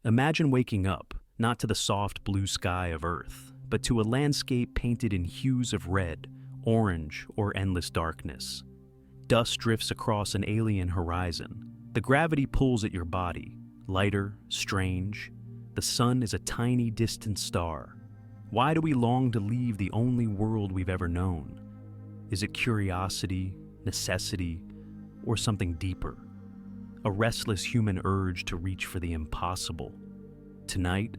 Imagine waking up, not to the soft blue sky of Earth, but to a landscape painted in hues of red, orange, or endless darkness. Dust drifts across an alien horizon. The gravity pulls at your body, lighter, strange. The sun is a tiny, distant star. Why do we long to leave the only world we've ever known? Is it curiosity, necessity, or something deeper? A restless human urge to reach for the impossible. Tonight,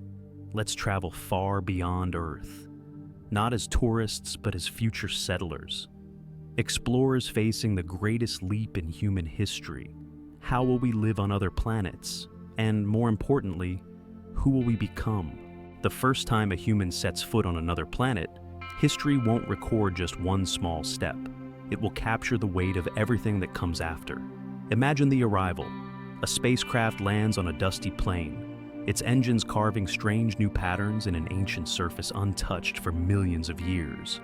let's travel far beyond Earth. Not as tourists, but as future settlers. Explorers facing the greatest leap in human history. How will we live on other planets? And more importantly, who will we become? The first time a human sets foot on another planet, history won't record just one small step. It will capture the weight of everything that comes after. Imagine the arrival. A spacecraft lands on a dusty plain, its engines carving strange new patterns in an ancient surface untouched for millions of years.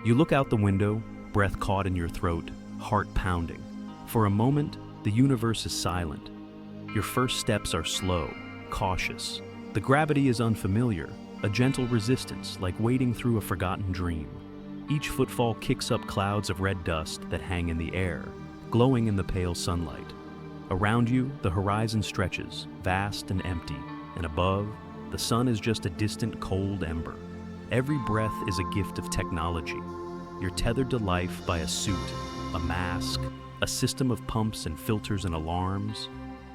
You look out the window, breath caught in your throat, heart pounding. For a moment, the universe is silent. Your first steps are slow, cautious. The gravity is unfamiliar, a gentle resistance like wading through a forgotten dream. Each footfall kicks up clouds of red dust that hang in the air, glowing in the pale sunlight. Around you, the horizon stretches, vast and empty, and above, the sun is just a distant cold ember. Every breath is a gift of technology. You're tethered to life by a suit, a mask, a system of pumps and filters and alarms.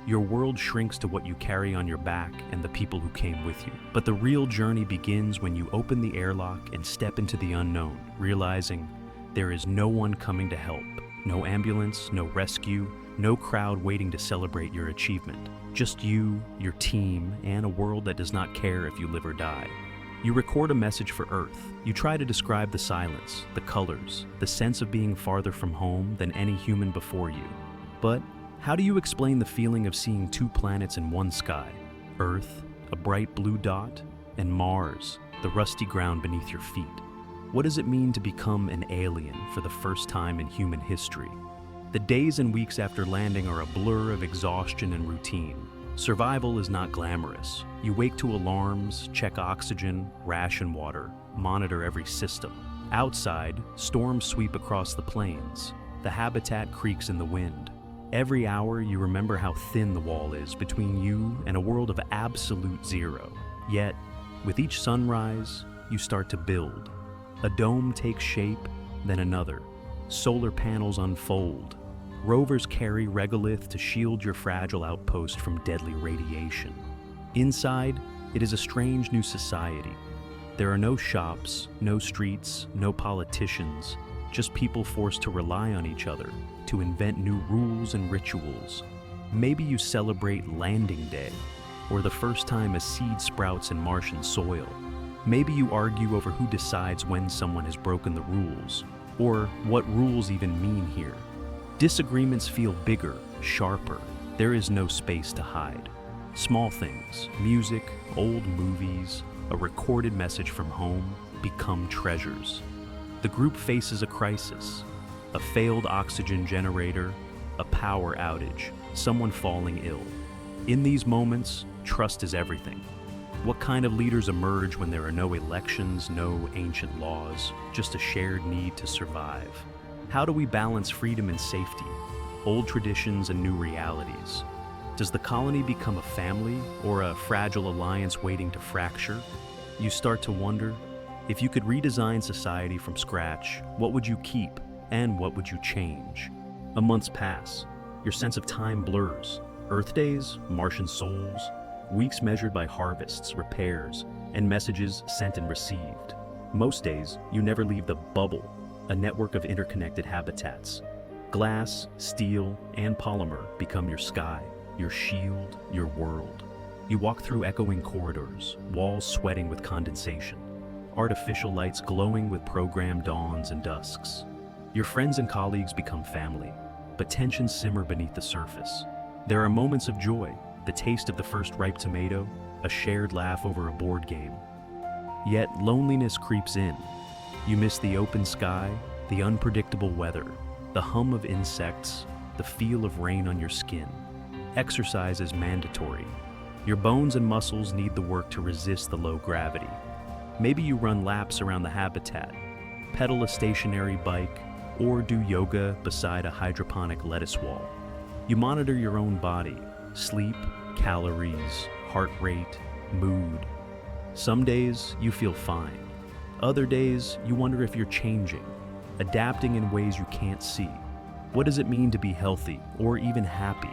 Your world shrinks to what you carry on your back and the people who came with you. But the real journey begins when you open the airlock and step into the unknown, realizing there is no one coming to help. No ambulance, no rescue, no crowd waiting to celebrate your achievement. Just you, your team, and a world that does not care if you live or die. You record a message for Earth. You try to describe the silence, the colors, the sense of being farther from home than any human before you. But how do you explain the feeling of seeing two planets in one sky? Earth, a bright blue dot, and Mars, the rusty ground beneath your feet. What does it mean to become an alien for the first time in human history? The days and weeks after landing are a blur of exhaustion and routine. Survival is not glamorous. You wake to alarms, check oxygen, ration water, monitor every system. Outside, storms sweep across the plains. The habitat creaks in the wind. Every hour, you remember how thin the wall is between you and a world of absolute zero. Yet, with each sunrise, you start to build. A dome takes shape, then another. Solar panels unfold. Rovers carry regolith to shield your fragile outpost from deadly radiation. Inside, it is a strange new society. There are no shops, no streets, no politicians, just people forced to rely on each other, to invent new rules and rituals. Maybe you celebrate Landing Day, or the first time a seed sprouts in Martian soil. Maybe you argue over who decides when someone has broken the rules, or what rules even mean here. Disagreements feel bigger, sharper. There is no space to hide. Small things, music, old movies, a recorded message from home, become treasures. The group faces a crisis. A failed oxygen generator, a power outage, someone falling ill. In these moments, trust is everything. What kind of leaders emerge when there are no elections, no ancient laws, just a shared need to survive? How do we balance freedom and safety, old traditions and new realities? Does the colony become a family or a fragile alliance waiting to fracture? You start to wonder, if you could redesign society from scratch, what would you keep and what would you change? A months pass. Your sense of time blurs. Earth days, Martian souls, weeks measured by harvests, repairs, and messages sent and received. Most days, you never leave the bubble, a network of interconnected habitats. Glass, steel, and polymer become your sky, your shield, your world. You walk through echoing corridors, walls sweating with condensation, artificial lights glowing with programmed dawns and dusks. Your friends and colleagues become family, but tensions simmer beneath the surface. There are moments of joy, the taste of the first ripe tomato, a shared laugh over a board game. Yet loneliness creeps in. You miss the open sky, the unpredictable weather, the hum of insects, the feel of rain on your skin. Exercise is mandatory, Your bones and muscles need the work to resist the low gravity. Maybe you run laps around the habitat, pedal a stationary bike, or do yoga beside a hydroponic lettuce wall. You monitor your own body, sleep, calories, heart rate, mood. Some days you feel fine. Other days you wonder if you're changing, adapting in ways you can't see. What does it mean to be healthy or even happy?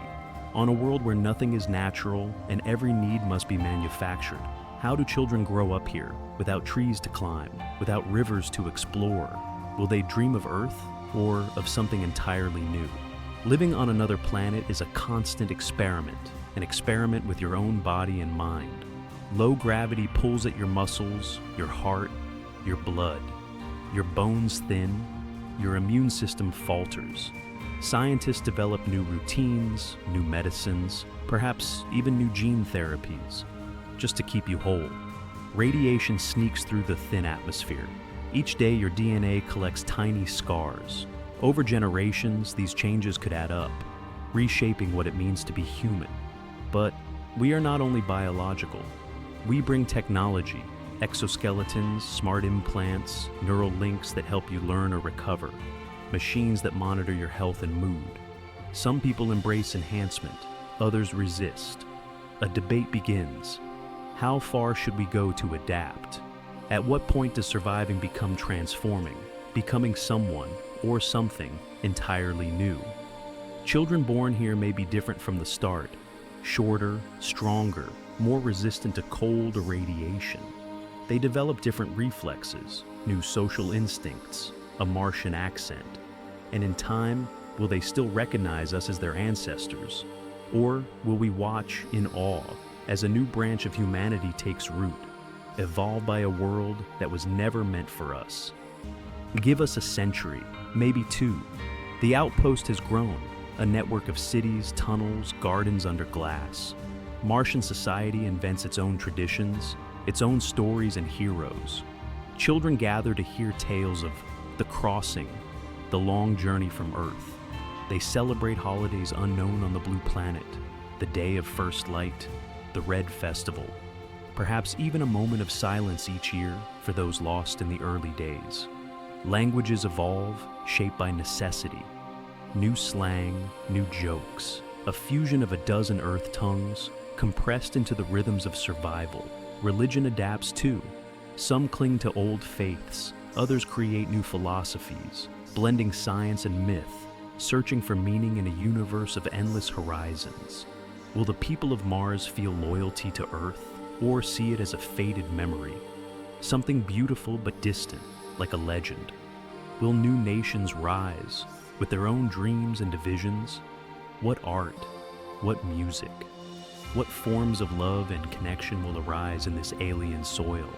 On a world where nothing is natural and every need must be manufactured, how do children grow up here without trees to climb, without rivers to explore? Will they dream of Earth or of something entirely new? Living on another planet is a constant experiment, an experiment with your own body and mind. Low gravity pulls at your muscles, your heart, your blood. Your bones thin, your immune system falters. Scientists develop new routines, new medicines, perhaps even new gene therapies, just to keep you whole. Radiation sneaks through the thin atmosphere. Each day your DNA collects tiny scars. Over generations, these changes could add up, reshaping what it means to be human. But we are not only biological. We bring technology, exoskeletons, smart implants, neural links that help you learn or recover, machines that monitor your health and mood. Some people embrace enhancement, others resist. A debate begins. How far should we go to adapt? At what point does surviving become transforming, becoming someone or something entirely new? Children born here may be different from the start, shorter, stronger, more resistant to cold or radiation. They develop different reflexes, new social instincts, a Martian accent. And in time, will they still recognize us as their ancestors? Or will we watch in awe as a new branch of humanity takes root, evolved by a world that was never meant for us? Give us a century, maybe two. The outpost has grown, a network of cities, tunnels, gardens under glass. Martian society invents its own traditions, its own stories and heroes. Children gather to hear tales of the crossing, the long journey from Earth. They celebrate holidays unknown on the blue planet, the day of first light, the Red Festival, perhaps even a moment of silence each year for those lost in the early days. Languages evolve, shaped by necessity. New slang, new jokes, a fusion of a dozen Earth tongues, compressed into the rhythms of survival. Religion adapts too. Some cling to old faiths, others create new philosophies, blending science and myth, searching for meaning in a universe of endless horizons. Will the people of Mars feel loyalty to Earth, or see it as a faded memory? Something beautiful but distant, like a legend. Will new nations rise, with their own dreams and divisions? What art? What music? What forms of love and connection will arise in this alien soil?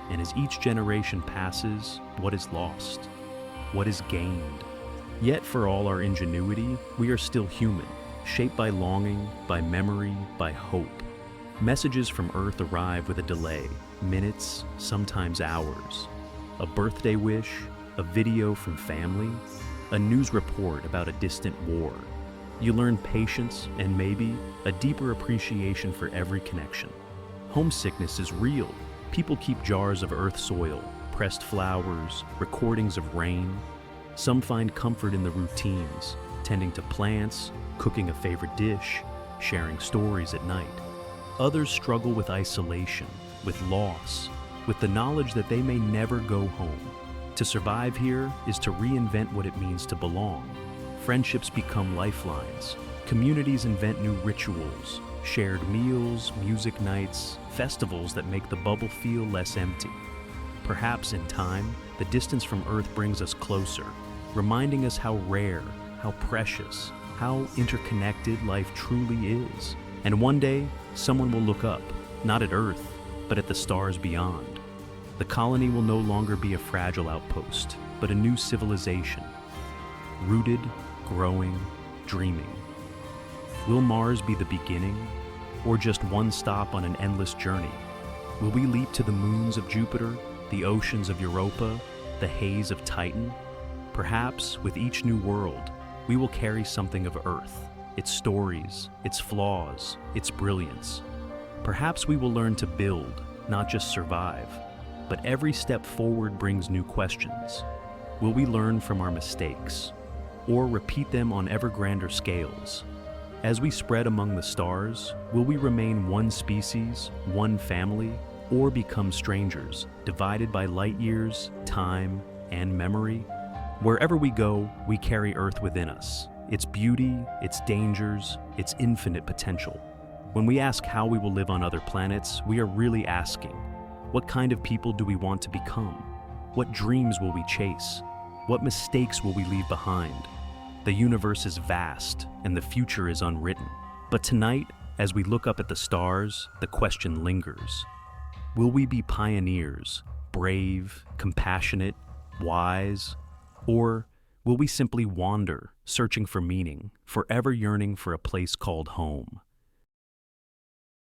And as each generation passes, what is lost? What is gained? Yet for all our ingenuity, we are still human, shaped by longing, by memory, by hope. Messages from Earth arrive with a delay, minutes, sometimes hours. A birthday wish, a video from family, a news report about a distant war. You learn patience and maybe a deeper appreciation for every connection. Homesickness is real. People keep jars of Earth soil, pressed flowers, recordings of rain. Some find comfort in the routines, tending to plants, cooking a favorite dish, sharing stories at night. Others struggle with isolation, with loss, with the knowledge that they may never go home. To survive here is to reinvent what it means to belong. Friendships become lifelines. Communities invent new rituals, shared meals, music nights, festivals that make the bubble feel less empty. Perhaps in time, the distance from Earth brings us closer, reminding us how rare, how precious, how interconnected life truly is. And one day, someone will look up, not at Earth, but at the stars beyond. The colony will no longer be a fragile outpost, but a new civilization, rooted, growing, dreaming. Will Mars be the beginning, or just one stop on an endless journey? Will we leap to the moons of Jupiter, the oceans of Europa, the haze of Titan? Perhaps, with each new world, we will carry something of Earth, its stories, its flaws, its brilliance. Perhaps we will learn to build, not just survive. But every step forward brings new questions. Will we learn from our mistakes, or repeat them on ever grander scales? As we spread among the stars, will we remain one species, one family, or become strangers, divided by light years, time, and memory? Wherever we go, we carry Earth within us, its beauty, its dangers, its infinite potential. When we ask how we will live on other planets, we are really asking, what kind of people do we want to become? What dreams will we chase? What mistakes will we leave behind? The universe is vast, and the future is unwritten. But tonight, as we look up at the stars, the question lingers. Will we be pioneers, brave, compassionate, wise? Or will we simply wander, searching for meaning, forever yearning for a place called home?